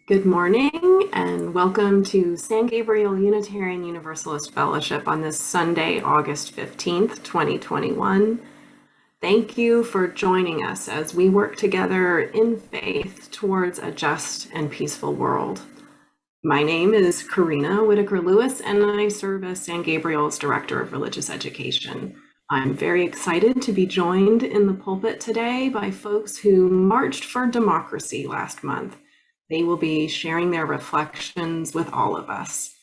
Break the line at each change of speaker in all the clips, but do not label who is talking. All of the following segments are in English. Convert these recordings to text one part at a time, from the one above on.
Good morning and welcome to San Gabriel Unitarian Universalist Fellowship on this Sunday, August 15th, 2021. Thank you for joining us as we work together in faith towards a just and peaceful world. My name is Karina Whitaker-Lewis and I serve as San Gabriel's Director of Religious Education. I'm very excited to be joined in the pulpit today by folks who marched for democracy last month. They will be sharing their reflections with all of us.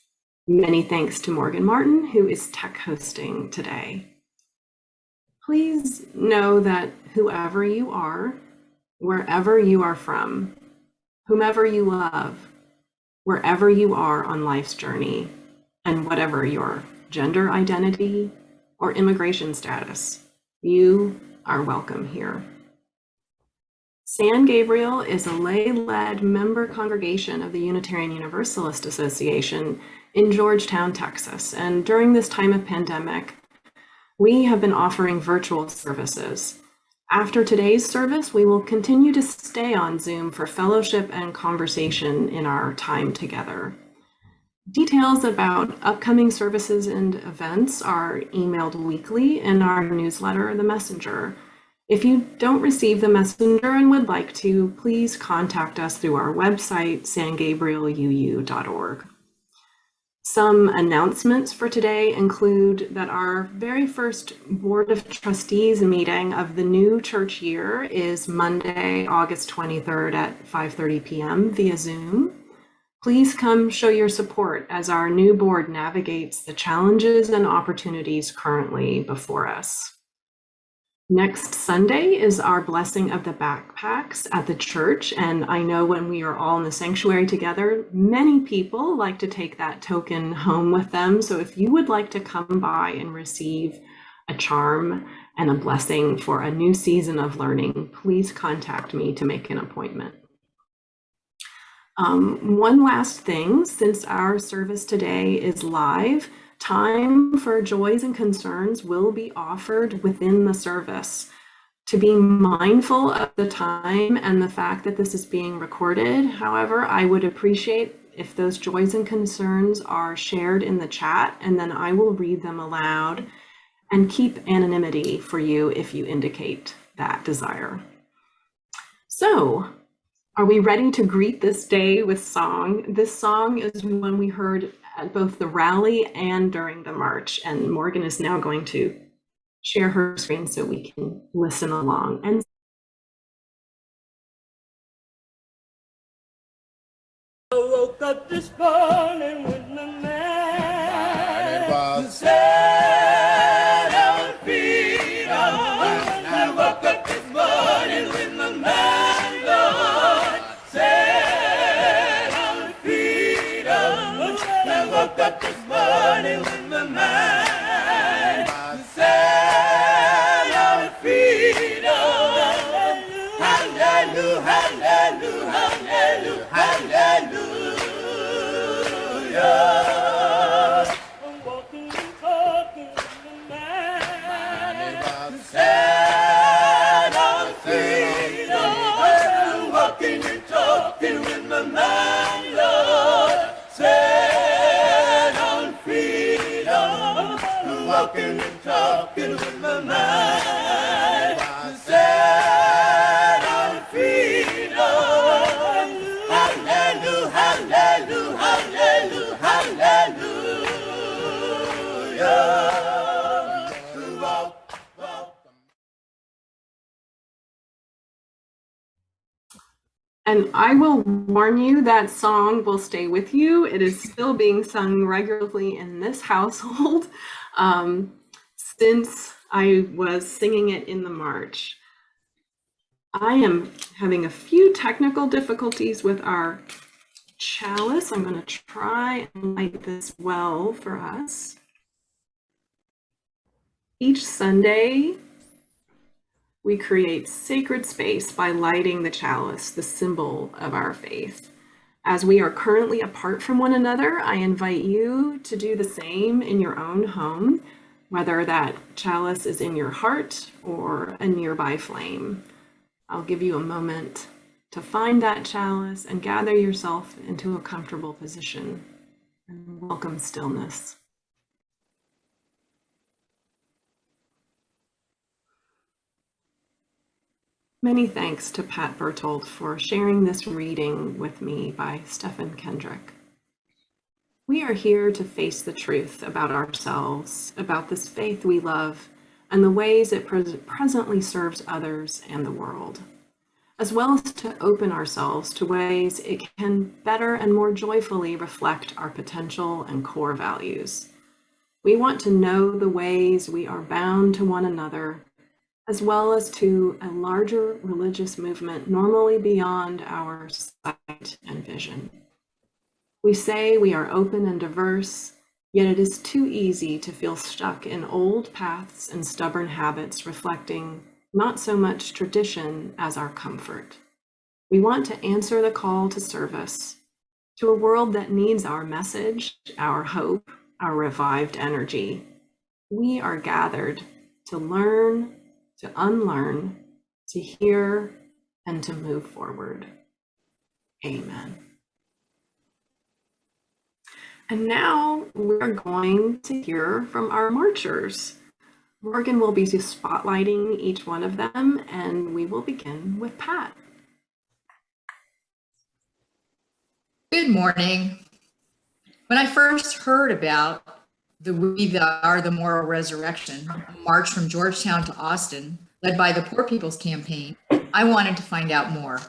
Many thanks to Morgan Martin, who is tech hosting today. Please know that whoever you are, wherever you are from, whomever you love, wherever you are on life's journey, and whatever your gender identity or immigration status, you are welcome here. San Gabriel is a lay-led member congregation of the Unitarian Universalist Association in Georgetown, Texas. And during this time of pandemic, we have been offering virtual services. After today's service, we will continue to stay on Zoom for fellowship and conversation in our time together. Details about upcoming services and events are emailed weekly in our newsletter, The Messenger. If you don't receive the messenger and would like to, please contact us through our website, sangabrieluu.org. Some announcements for today include that our very first Board of Trustees meeting of the new church year is Monday, August 23rd at 5:30 p.m. via Zoom. Please come show your support as our new board navigates the challenges and opportunities currently before us. Next Sunday is our blessing of the backpacks at the church, and I know when we are all in the sanctuary together, many people like to take that token home with them. So if you would like to come by and receive a charm and a blessing for a new season of learning, please contact me to make an appointment. One last thing, since our service today is live, time for joys and concerns will be offered within the service. To be mindful of the time and the fact that this is being recorded, however, I would appreciate if those joys and concerns are shared in the chat, and then I will read them aloud and keep anonymity for you if you indicate that desire. So, are we ready to greet this day with song? This song is one we heard at both the rally and during the march, and Morgan is now going to share her screen so we can listen along. And
I woke up this morning with my mind was set on freedom. I woke up this morning with my mind, Lord, set on freedom. I woke up this morning with my mind set on freedom. Hallelujah, hallelujah, hallelujah, hallelujah. I'm walking and talking with my mind set on freedom. I'm walking and talking with my mind, Lord, set on freedom. I'm walking and talking with my mind set on freedom. Hallelujah, hallelujah, hallelujah, hallelujah. Walk.
And I will warn you that song will stay with you. It is still being sung regularly in this household since I was singing it in the march. I am having a few technical difficulties with our chalice. I'm going to try and light this well for us. Each Sunday, we create sacred space by lighting the chalice, the symbol of our faith. As we are currently apart from one another, I invite you to do the same in your own home, whether that chalice is in your heart or a nearby flame. I'll give you a moment to find that chalice and gather yourself into a comfortable position and welcome stillness. Many thanks to Pat Bertold for sharing this reading with me by Stephen Kendrick. We are here to face the truth about ourselves, about this faith we love, and the ways it presently serves others and the world, as well as to open ourselves to ways it can better and more joyfully reflect our potential and core values. We want to know the ways we are bound to one another, as well as to a larger religious movement normally beyond our sight and vision. We say we are open and diverse, yet it is too easy to feel stuck in old paths and stubborn habits reflecting not so much tradition as our comfort. We want to answer the call to service, to a world that needs our message, our hope, our revived energy. We are gathered to learn, to unlearn, to hear, and to move forward. Amen. And now we're going to hear from our marchers. Morgan will be spotlighting each one of them, and we will begin with Pat.
Good morning. When I first heard about the We That Are the Moral Resurrection, a march from Georgetown to Austin, led by the Poor People's Campaign, I wanted to find out more.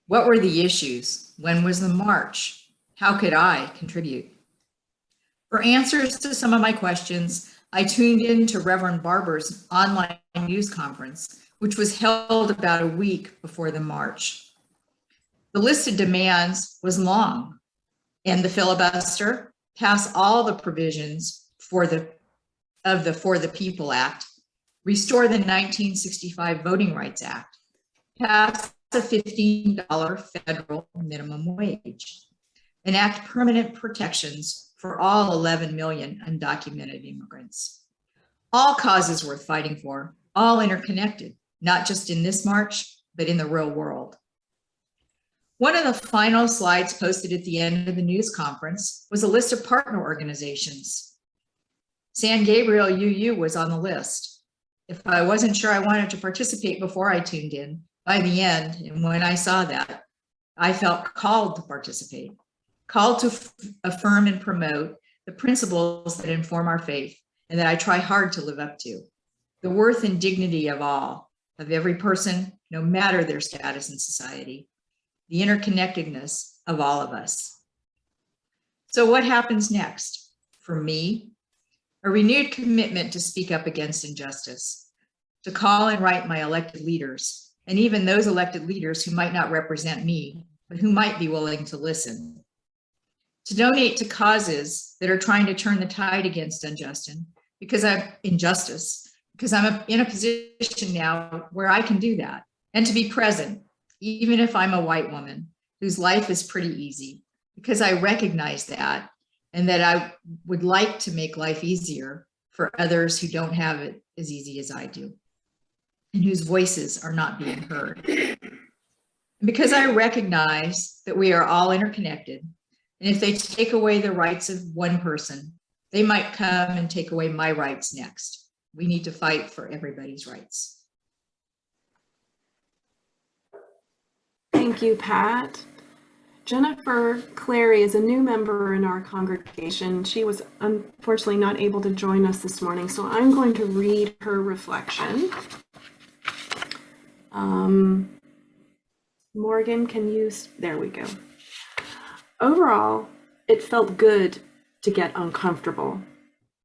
What were the issues? When was the march? How could I contribute? For answers to some of my questions, I tuned in to Reverend Barber's online news conference, which was held about a week before the march. The list of demands was long: end the filibuster, pass all the provisions of the For the People Act, restore the 1965 Voting Rights Act, pass a $15 federal minimum wage, enact permanent protections for all 11 million undocumented immigrants. All causes worth fighting for, all interconnected, not just in this march, but in the real world. One of the final slides posted at the end of the news conference was a list of partner organizations. San Gabriel UU was on the list. If I wasn't sure I wanted to participate before I tuned in, by the end, and when I saw that, I felt called to participate, called to affirm and promote the principles that inform our faith and that I try hard to live up to. The worth and dignity of all, of every person, no matter their status in society, the interconnectedness of all of us. So what happens next? For me, a renewed commitment to speak up against injustice, to call and write my elected leaders, and even those elected leaders who might not represent me, but who might be willing to listen. To donate to causes that are trying to turn the tide against injustice, because I'm in a position now where I can do that, and to be present, even if I'm a white woman whose life is pretty easy, because I recognize that, and that I would like to make life easier for others who don't have it as easy as I do, and whose voices are not being heard. And because I recognize that we are all interconnected, and if they take away the rights of one person, they might come and take away my rights next. We need to fight for everybody's rights.
Thank you, Pat. Jennifer Clary is a new member in our congregation. She was unfortunately not able to join us this morning, so I'm going to read her reflection. Morgan, there we go. Overall, it felt good to get uncomfortable.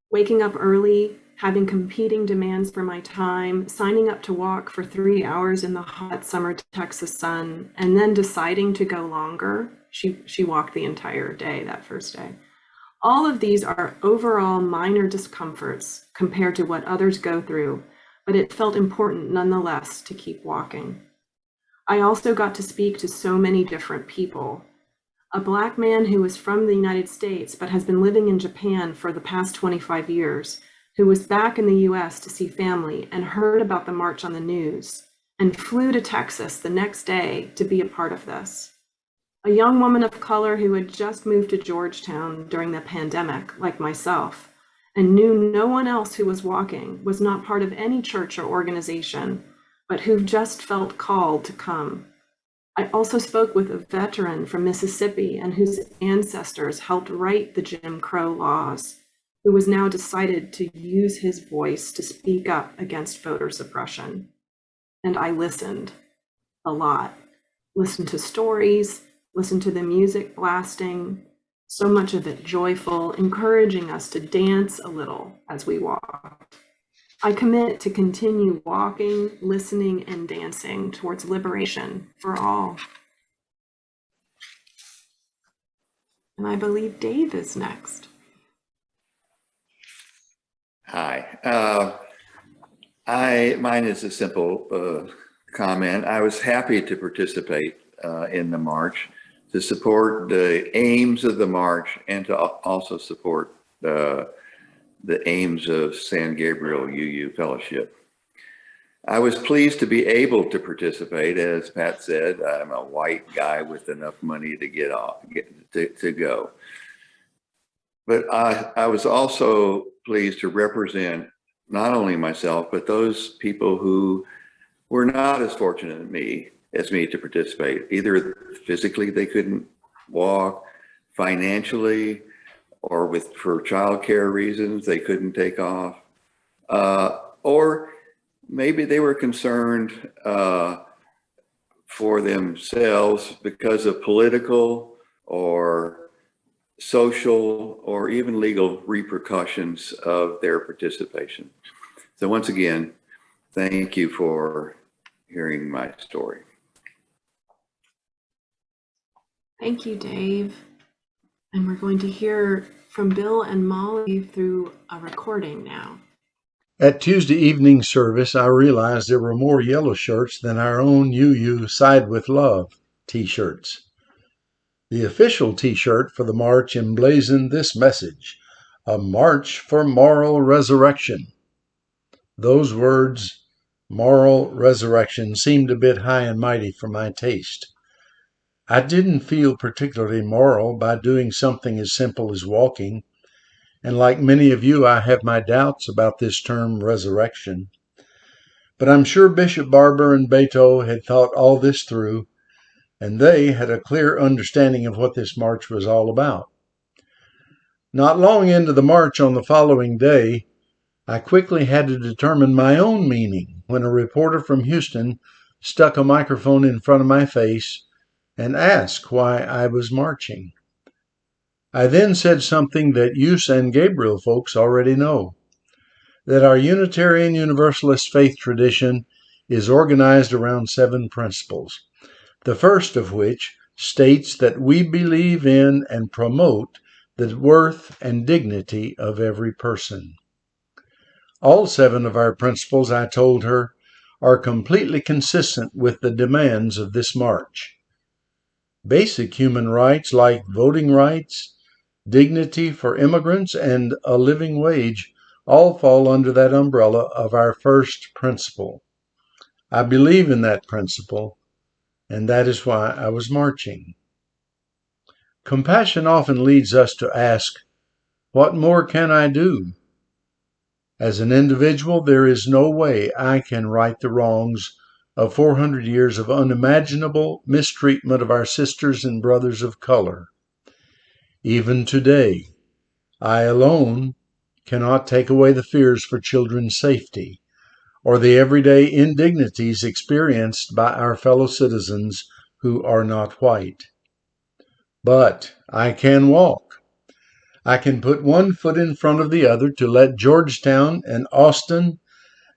Waking up early, having competing demands for my time, signing up to walk for 3 hours in the hot summer Texas sun, and then deciding to go longer. She walked the entire day that first day. All of these are overall minor discomforts compared to what others go through, but it felt important nonetheless to keep walking. I also got to speak to so many different people. A Black man who is from the United States but has been living in Japan for the past 25 years, who was back in the US to see family and heard about the march on the news, and flew to Texas the next day to be a part of this. A young woman of color who had just moved to Georgetown during the pandemic, like myself, and knew no one else who was walking, was not part of any church or organization, but who just felt called to come. I also spoke with a veteran from Mississippi and whose ancestors helped write the Jim Crow laws, who was now decided to use his voice to speak up against voter suppression. And I listened a lot. Listened to stories, listened to the music blasting, so much of it joyful, encouraging us to dance a little as we walked. I commit to continue walking, listening, and dancing towards liberation for all. And I believe Dave is next.
Hi. Mine is a simple comment. I was happy to participate in the march, to support the aims of the march, and to also support the aims of San Gabriel UU Fellowship. I was pleased to be able to participate. As Pat said, I'm a white guy with enough money to go. But I was also pleased to represent not only myself, but those people who were not as fortunate as me to participate. Either physically they couldn't walk, financially, or for childcare reasons they couldn't take off, or maybe they were concerned for themselves because of political or social or even legal repercussions of their participation. So once again, thank you for hearing my story.
Thank you, Dave. And we're going to hear from Bill and Molly through a recording now.
At Tuesday evening service, I realized there were more yellow shirts than our own UU Side with Love t-shirts. The official t-shirt for the march emblazoned this message: a march for moral resurrection. Those words, moral resurrection, seemed a bit high and mighty for my taste. I didn't feel particularly moral by doing something as simple as walking, and like many of you, I have my doubts about this term resurrection. But I'm sure Bishop Barber and Beto had thought all this through, and they had a clear understanding of what this march was all about. Not long into the march on the following day, I quickly had to determine my own meaning when a reporter from Houston stuck a microphone in front of my face and asked why I was marching. I then said something that you San Gabriel folks already know, that our Unitarian Universalist faith tradition is organized around 7 principles, the first of which states that we believe in and promote the worth and dignity of every person. All 7 of our principles, I told her, are completely consistent with the demands of this march. Basic human rights like voting rights, dignity for immigrants, and a living wage all fall under that umbrella of our first principle. I believe in that principle, and that is why I was marching. Compassion often leads us to ask, what more can I do? As an individual, there is no way I can right the wrongs of 400 years of unimaginable mistreatment of our sisters and brothers of color. Even today, I alone cannot take away the fears for children's safety or the everyday indignities experienced by our fellow citizens who are not white. But I can walk. I can put one foot in front of the other to let Georgetown and Austin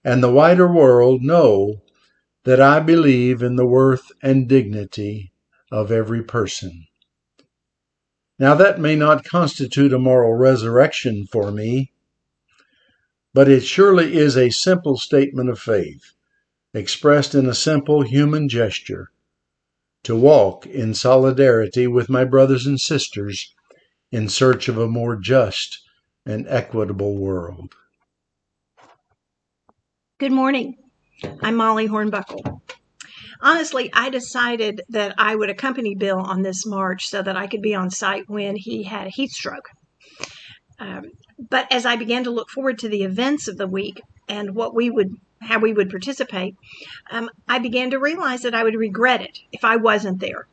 and the wider world know that I believe in the worth and dignity of every person. Now, that may not constitute a moral resurrection for me, but it surely is a simple statement of faith, expressed in a simple human gesture, to walk in solidarity with my brothers and sisters in search of a more just and equitable world.
Good morning. I'm Molly Hornbuckle. Honestly, I decided that I would accompany Bill on this march so that I could be on site when he had a heat stroke. But as I began to look forward to the events of the week and how we would participate, I began to realize that I would regret it if I wasn't there.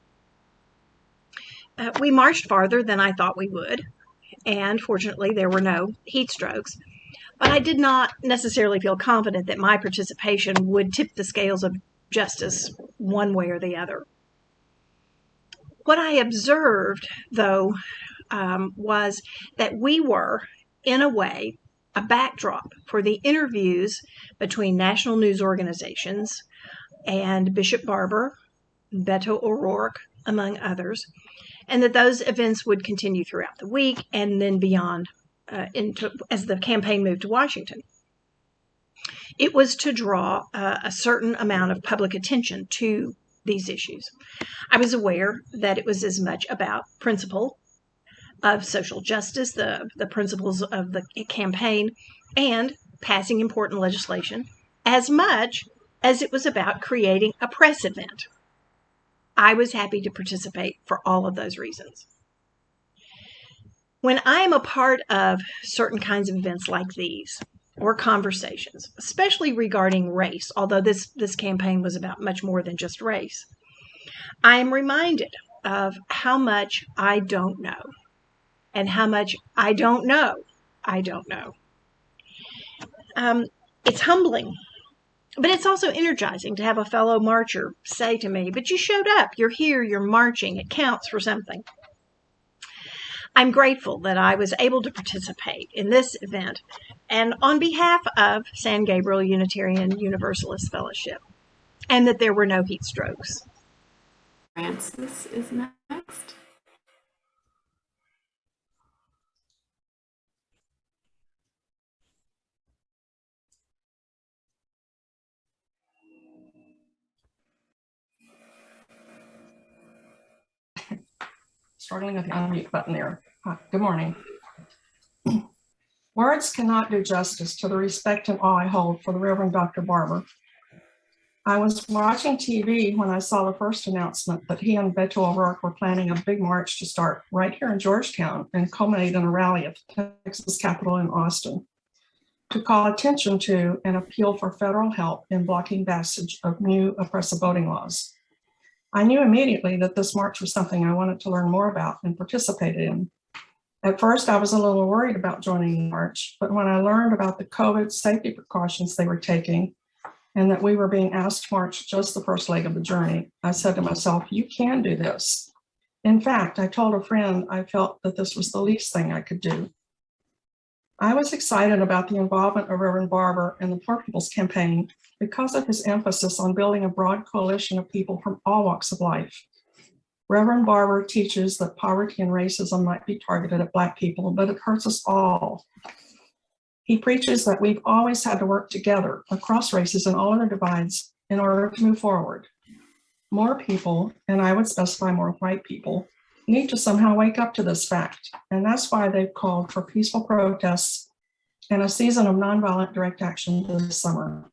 We marched farther than I thought we would, and fortunately there were no heat strokes. But I did not necessarily feel confident that my participation would tip the scales of justice one way or the other. What I observed, though, was that we were, in a way, a backdrop for the interviews between national news organizations and Bishop Barber, Beto O'Rourke, among others, and that those events would continue throughout the week and then beyond as the campaign moved to Washington. It was to draw a certain amount of public attention to these issues. I was aware that it was as much about principle of social justice, the principles of the campaign, and passing important legislation, as much as it was about creating a press event. I was happy to participate for all of those reasons. When I am a part of certain kinds of events like these, or conversations, especially regarding race, although this campaign was about much more than just race, I am reminded of how much I don't know, and how much I don't know. It's humbling, but it's also energizing to have a fellow marcher say to me, "But you showed up, you're here, you're marching, it counts for something." I'm grateful that I was able to participate in this event and on behalf of San Gabriel Unitarian Universalist Fellowship, and that there were no heat strokes.
Francis is next.
Struggling with the unmute button there. Good morning. Words cannot do justice to the respect and awe I hold for the Reverend Dr. Barber. I was watching TV when I saw the first announcement that he and Beto O'Rourke were planning a big march to start right here in Georgetown and culminate in a rally at the Texas Capitol in Austin to call attention to and appeal for federal help in blocking passage of new oppressive voting laws. I knew immediately that this march was something I wanted to learn more about and participate in. At first, I was a little worried about joining the march, but when I learned about the COVID safety precautions they were taking and that we were being asked to march just the first leg of the journey, I said to myself, you can do this. In fact, I told a friend I felt that this was the least thing I could do. I was excited about the involvement of Reverend Barber in the Poor People's Campaign because of his emphasis on building a broad coalition of people from all walks of life. Reverend Barber teaches that poverty and racism might be targeted at Black people, but it hurts us all. He preaches that we've always had to work together across races and all other divides in order to move forward. More people, and I would specify more white people, need to somehow wake up to this fact, and that's why they've called for peaceful protests and a season of nonviolent direct action this summer.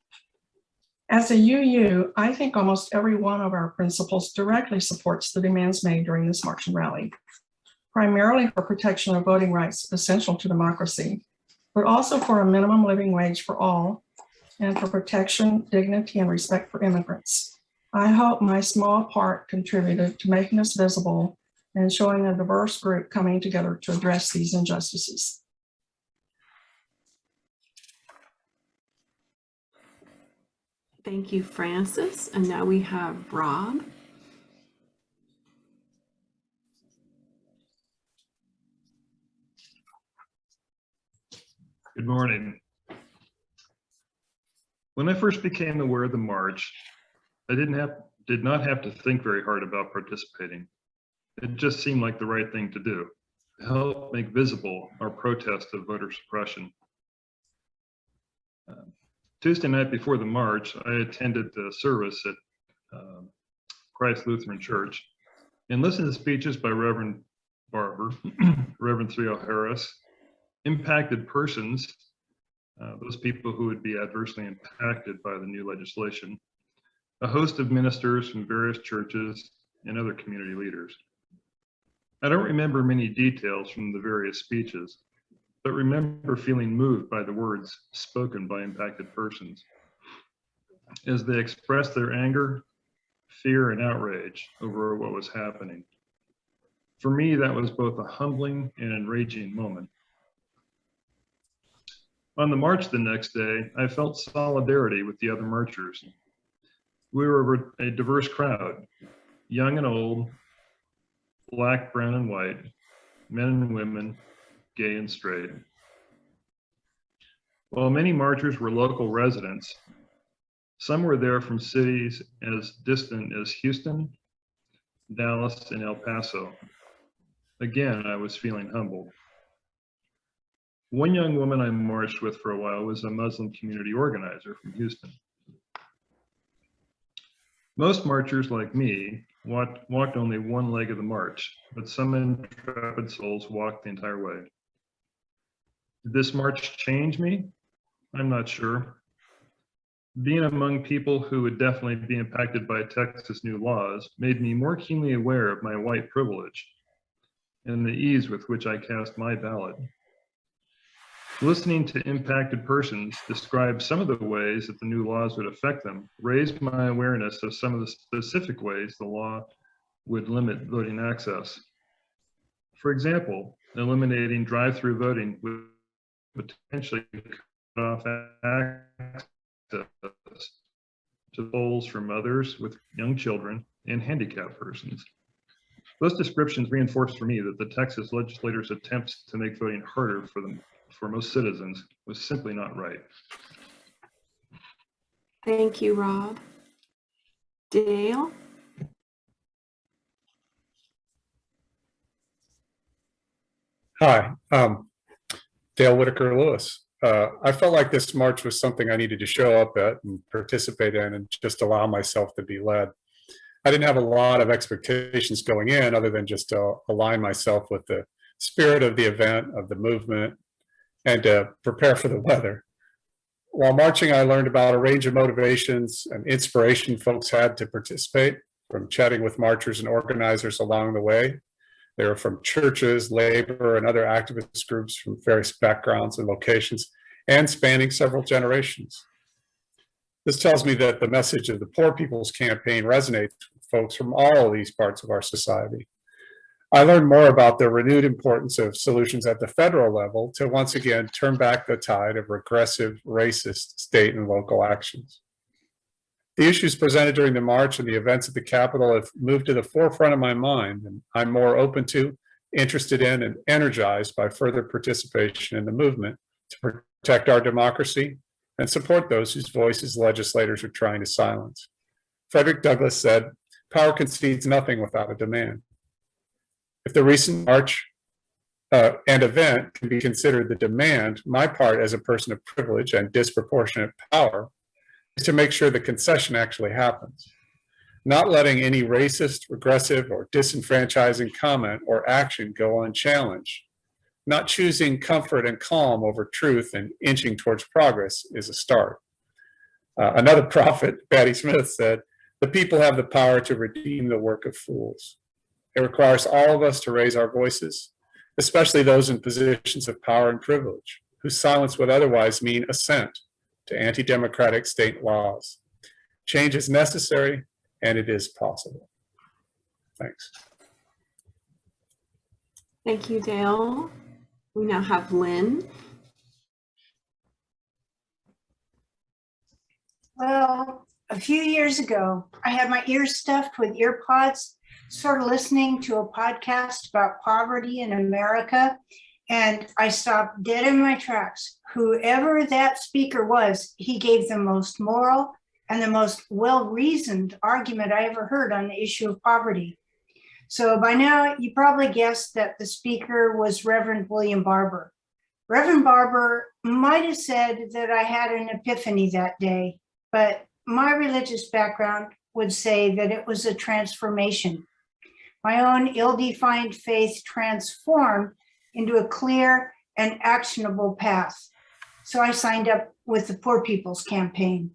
As a UU, I think almost every one of our principles directly supports the demands made during this march and rally, primarily for protection of voting rights essential to democracy, but also for a minimum living wage for all, and for protection, dignity, and respect for immigrants. I hope my small part contributed to making us visible and showing a diverse group coming together to address these injustices.
Thank you, Francis. And now we have Rob.
Good morning. When I first became aware of the march, I did not have to think very hard about participating. It just seemed like the right thing to do, to help make visible our protest of voter suppression. Tuesday night before the march, I attended the service at Christ Lutheran Church and listened to speeches by Reverend Barber, Reverend Threel Harris, impacted persons, those people who would be adversely impacted by the new legislation, a host of ministers from various churches, and other community leaders. I don't remember many details from the various speeches, but remember feeling moved by the words spoken by impacted persons as they expressed their anger, fear, and outrage over what was happening. For me, that was both a humbling and enraging moment. On the march the next day, I felt solidarity with the other marchers. We were a diverse crowd, young and old, Black, brown, and white, men and women, gay and straight. While many marchers were local residents, some were there from cities as distant as Houston, Dallas, and El Paso. Again, I was feeling humbled. One young woman I marched with for a while was a Muslim community organizer from Houston. Most marchers, like me, walked only one leg of the march, but some intrepid souls walked the entire way. Did this march change me? I'm not sure. Being among people who would definitely be impacted by Texas new laws made me more keenly aware of my white privilege and the ease with which I cast my ballot. Listening to impacted persons describe some of the ways that the new laws would affect them raised my awareness of some of the specific ways the law would limit voting access. For example, eliminating drive-through voting would potentially cut off access to polls from others with young children and handicapped persons. Those descriptions reinforced for me that the Texas legislators' attempts to make voting harder for most citizens was simply not right.
Thank you, Rob. Dale?
Hi, Dale Whitaker Lewis. I felt like this march was something I needed to show up at and participate in and just allow myself to be led. I didn't have a lot of expectations going in other than just to align myself with the spirit of the event, of the movement, and to prepare for the weather. While marching, I learned about a range of motivations and inspiration folks had to participate, from chatting with marchers and organizers along the way. They were from churches, labor, and other activist groups from various backgrounds and locations, and spanning several generations. This tells me that the message of the Poor People's Campaign resonates with folks from all of these parts of our society. I learned more about the renewed importance of solutions at the federal level to once again turn back the tide of regressive, racist state and local actions. The issues presented during the march and the events at the Capitol have moved to the forefront of my mind, and I'm more open to, interested in, and energized by further participation in the movement to protect our democracy and support those whose voices legislators are trying to silence. Frederick Douglass said, "Power concedes nothing without a demand." If the recent march and event can be considered the demand, my part as a person of privilege and disproportionate power is to make sure the concession actually happens. Not letting any racist, regressive, or disenfranchising comment or action go unchallenged. Not choosing comfort and calm over truth and inching towards progress is a start. Another prophet, Patti Smith, said, "The people have the power to redeem the work of fools." It requires all of us to raise our voices, especially those in positions of power and privilege, whose silence would otherwise mean assent to anti-democratic state laws. Change is necessary, and it is possible. Thanks.
Thank you, Dale. We now have Lynn.
Well, a few years ago, I had my ears stuffed with ear pods, sort of listening to a podcast about poverty in America, and I stopped dead in my tracks. Whoever that speaker was, he gave the most moral and the most well-reasoned argument I ever heard on the issue of poverty. So by now, you probably guessed that the speaker was Reverend William Barber. Reverend Barber might have said that I had an epiphany that day, but my religious background would say that it was a transformation. My own ill-defined faith transformed into a clear and actionable path. So I signed up with the Poor People's Campaign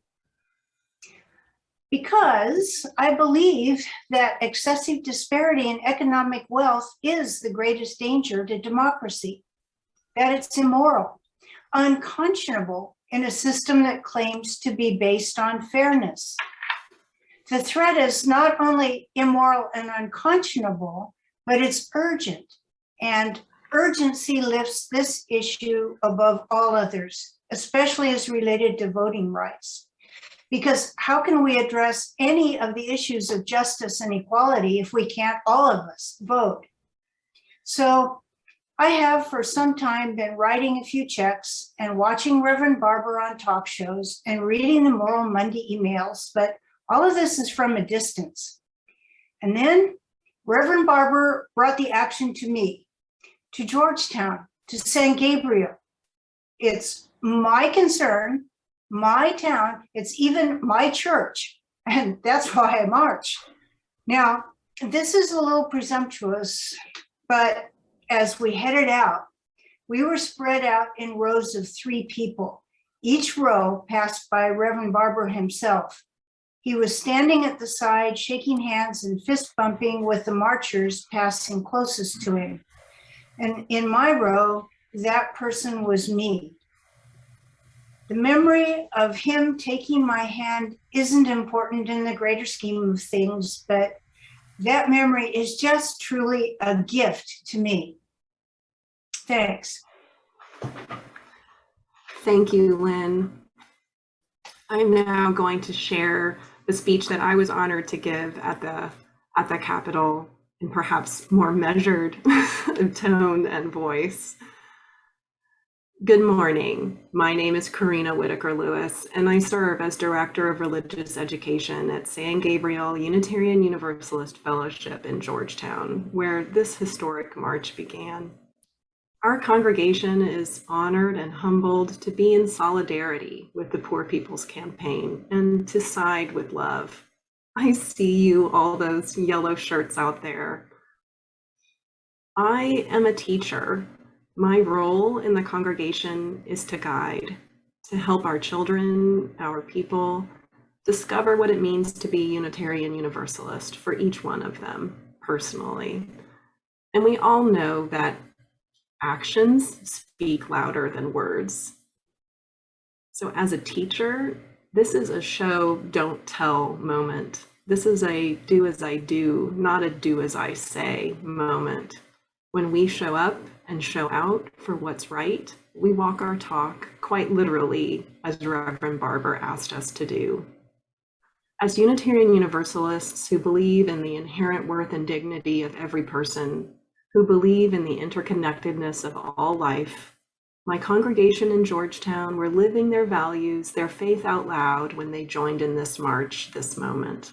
because I believe that excessive disparity in economic wealth is the greatest danger to democracy, that it's immoral, unconscionable in a system that claims to be based on fairness. The threat is not only immoral and unconscionable, but it's urgent. And urgency lifts this issue above all others, especially as related to voting rights. Because how can we address any of the issues of justice and equality if we can't, all of us, vote? So I have for some time been writing a few checks and watching Reverend Barber on talk shows and reading the Moral Monday emails, but all of this is from a distance. And then Reverend Barber brought the action to me, to Georgetown, to San Gabriel. It's my concern, my town, it's even my church, and that's why I march. Now, this is a little presumptuous, but as we headed out, we were spread out in rows of 3 people, each row passed by Reverend Barber himself. He was standing at the side, shaking hands and fist bumping with the marchers passing closest to him. And in my row, that person was me. The memory of him taking my hand isn't important in the greater scheme of things, but that memory is just truly a gift to me. Thanks.
Thank you, Lynn. I'm now going to share the speech that I was honored to give at the Capitol in perhaps more measured tone and voice. Good morning. My name is Karina Whitaker Lewis, and I serve as Director of Religious Education at San Gabriel Unitarian Universalist Fellowship in Georgetown, where this historic march began. Our congregation is honored and humbled to be in solidarity with the Poor People's Campaign and to side with love. I see you, all those yellow shirts out there. I am a teacher. My role in the congregation is to guide, to help our children, our people, discover what it means to be Unitarian Universalist for each one of them personally. And we all know that actions speak louder than words. So as a teacher, this is a show, don't tell moment. This is a do as I do, not a do as I say moment. When we show up and show out for what's right, we walk our talk quite literally, as Reverend Barber asked us to do. As Unitarian Universalists who believe in the inherent worth and dignity of every person, who believe in the interconnectedness of all life, my congregation in Georgetown were living their values, their faith out loud when they joined in this march, this moment.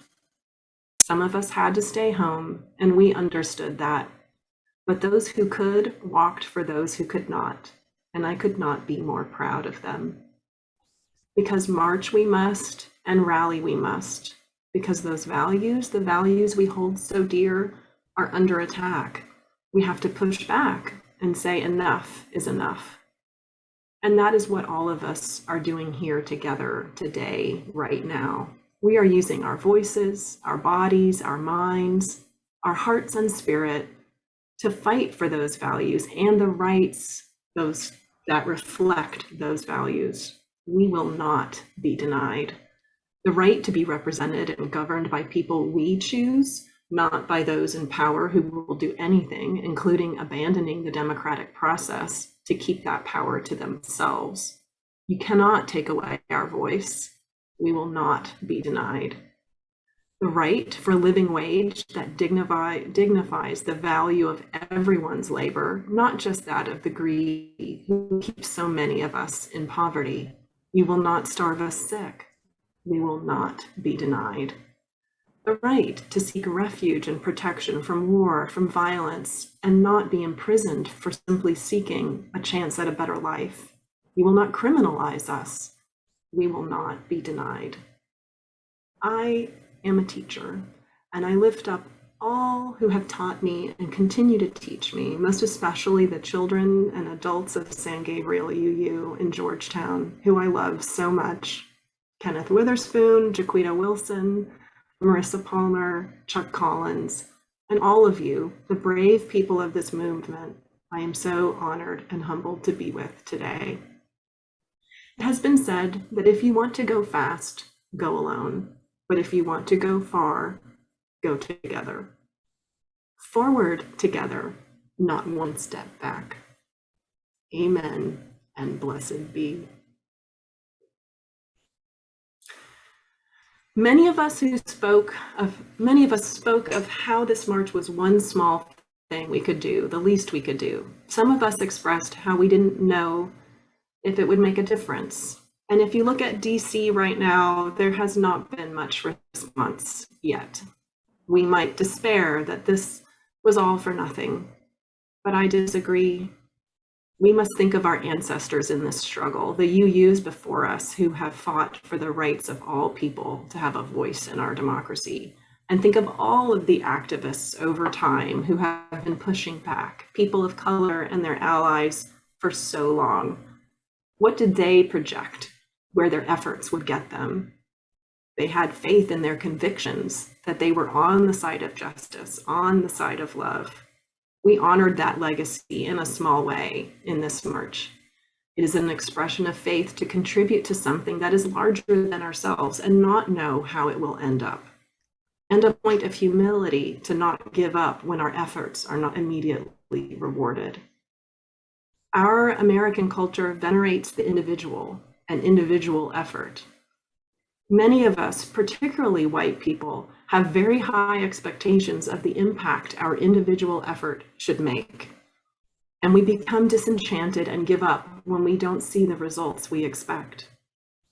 Some of us had to stay home, and we understood that. But those who could walked for those who could not, and I could not be more proud of them. Because march we must, and rally we must, because those values, the values we hold so dear, are under attack. We have to push back and say enough is enough. And that is what all of us are doing here together today, right now. We are using our voices, our bodies, our minds, our hearts and spirit to fight for those values and the rights those that reflect those values. We will not be denied. The right to be represented and governed by people we choose, not by those in power who will do anything, including abandoning the democratic process to keep that power to themselves. You cannot take away our voice. We will not be denied. The right for a living wage that dignifies the value of everyone's labor, not just that of the greedy who keeps so many of us in poverty. You will not starve us sick. We will not be denied. The right to seek refuge and protection from war, from violence, and not be imprisoned for simply seeking a chance at a better life. You will not criminalize us. We will not be denied. I am a teacher, and I lift up all who have taught me and continue to teach me, most especially the children and adults of San Gabriel UU in Georgetown, who I love so much. Kenneth Witherspoon, Jaquita Wilson, Marissa Palmer, Chuck Collins, and all of you, the brave people of this movement, I am so honored and humbled to be with today. It has been said that if you want to go fast, go alone, but if you want to go far, go together. Forward together, not one step back. Amen and blessed be. Many of us spoke of how this march was one small thing we could do, the least we could do. Some of us expressed how we didn't know if it would make a difference. And if you look at DC right now, there has not been much response yet. We might despair that this was all for nothing, but I disagree. We must think of our ancestors in this struggle, the UUs before us who have fought for the rights of all people to have a voice in our democracy. And think of all of the activists over time who have been pushing back, people of color and their allies for so long. What did they project where their efforts would get them? They had faith in their convictions that they were on the side of justice, on the side of love. We honored that legacy in a small way in this march. It is an expression of faith to contribute to something that is larger than ourselves and not know how it will end up. And a point of humility to not give up when our efforts are not immediately rewarded. Our American culture venerates the individual and individual effort. Many of us, particularly white people, have very high expectations of the impact our individual effort should make. And we become disenchanted and give up when we don't see the results we expect.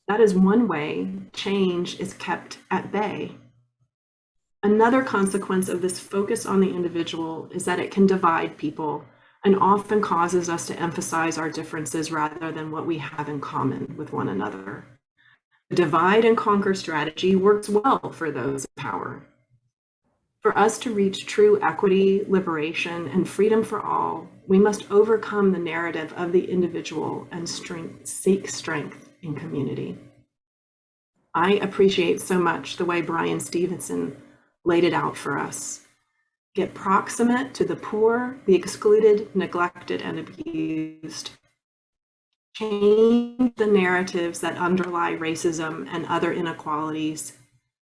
That is one way change is kept at bay. Another consequence of this focus on the individual is that it can divide people and often causes us to emphasize our differences rather than what we have in common with one another. The divide and conquer strategy works well for those in power. For us to reach true equity, liberation, and freedom for all, we must overcome the narrative of the individual and seek strength in community. I appreciate so much the way Brian Stevenson laid it out for us. Get proximate to the poor, the excluded, neglected, and abused. Change the narratives that underlie racism and other inequalities.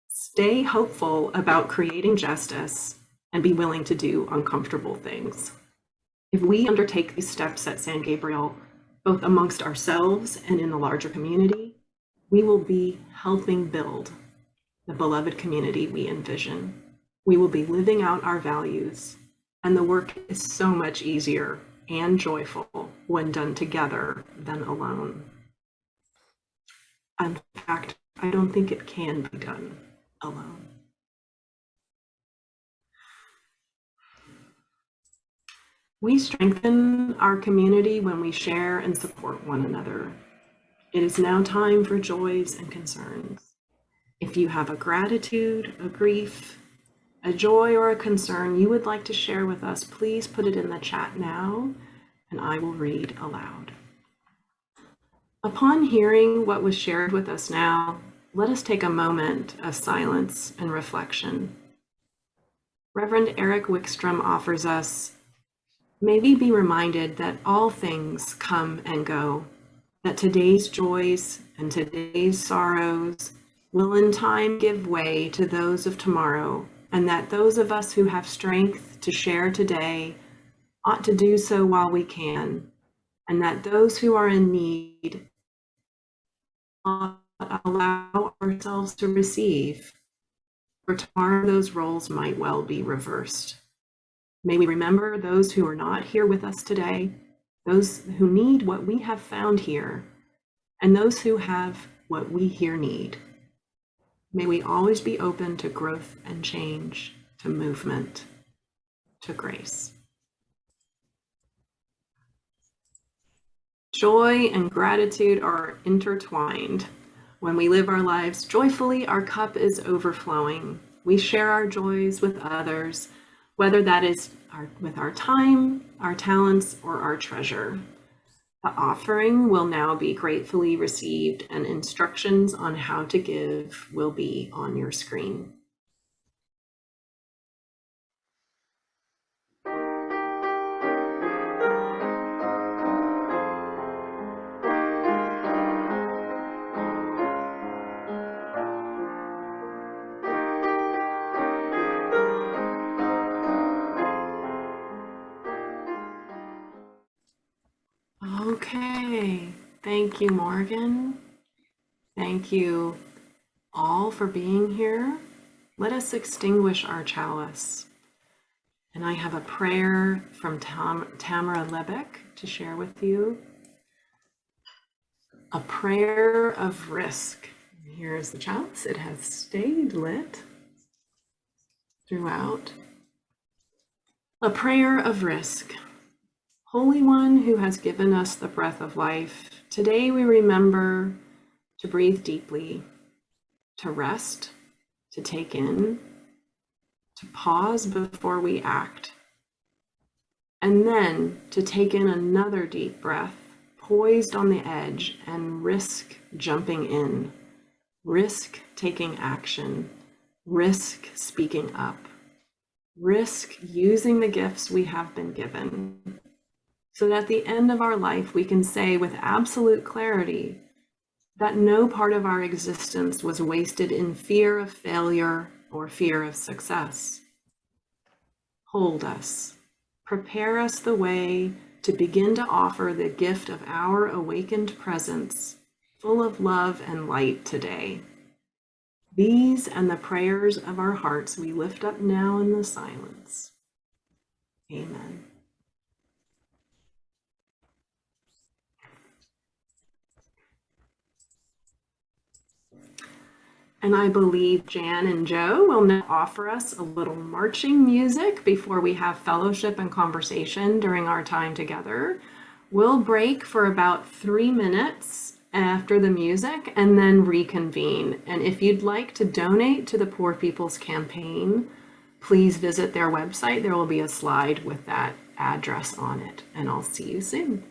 Stay hopeful about creating justice and be willing to do uncomfortable things. If we undertake these steps at San Gabriel, both amongst ourselves and in the larger community, we will be helping build the beloved community we envision. We will be living out our values, and the work is so much easier and joyful when done together than alone. In fact, I don't think it can be done alone. We strengthen our community when we share and support one another. It is now time for joys and concerns. If you have a gratitude, a grief, a joy, or a concern you would like to share with us, please put it in the chat now, and I will read aloud. Upon hearing what was shared with us now, let us take a moment of silence and reflection. Reverend Eric Wickstrom offers us, may we be reminded that all things come and go, that today's joys and today's sorrows will in time give way to those of tomorrow, and that those of us who have strength to share today ought to do so while we can, and that those who are in need ought to allow ourselves to receive, for tomorrow those roles might well be reversed. May we remember those who are not here with us today, those who need what we have found here, and those who have what we here need. May we always be open to growth and change, to movement, to grace. Joy and gratitude are intertwined. When we live our lives joyfully, our cup is overflowing. We share our joys with others, whether that is with our time, our talents, or our treasure. The offering will now be gratefully received, and instructions on how to give will be on your screen. Okay, thank you, Morgan. Thank you all for being here. Let us extinguish our chalice. And I have a prayer from Tamara Lebeck to share with you. A prayer of risk. Here is the chalice. It has stayed lit throughout. A prayer of risk. Holy One who has given us the breath of life, today we remember to breathe deeply, to rest, to take in, to pause before we act, and then to take in another deep breath, poised on the edge, and risk jumping in, risk taking action, risk speaking up, risk using the gifts we have been given, so that at the end of our life we can say with absolute clarity that no part of our existence was wasted in fear of failure or fear of success. Hold us, prepare us the way to begin to offer the gift of our awakened presence, full of love and light today. These and the prayers of our hearts we lift up now in the silence. Amen. And I believe Jan and Joe will now offer us a little marching music before we have fellowship and conversation during our time together. We'll break for about 3 minutes after the music and then reconvene. And if you'd like to donate to the Poor People's Campaign, please visit their website. There will be a slide with that address on it, and I'll see you soon.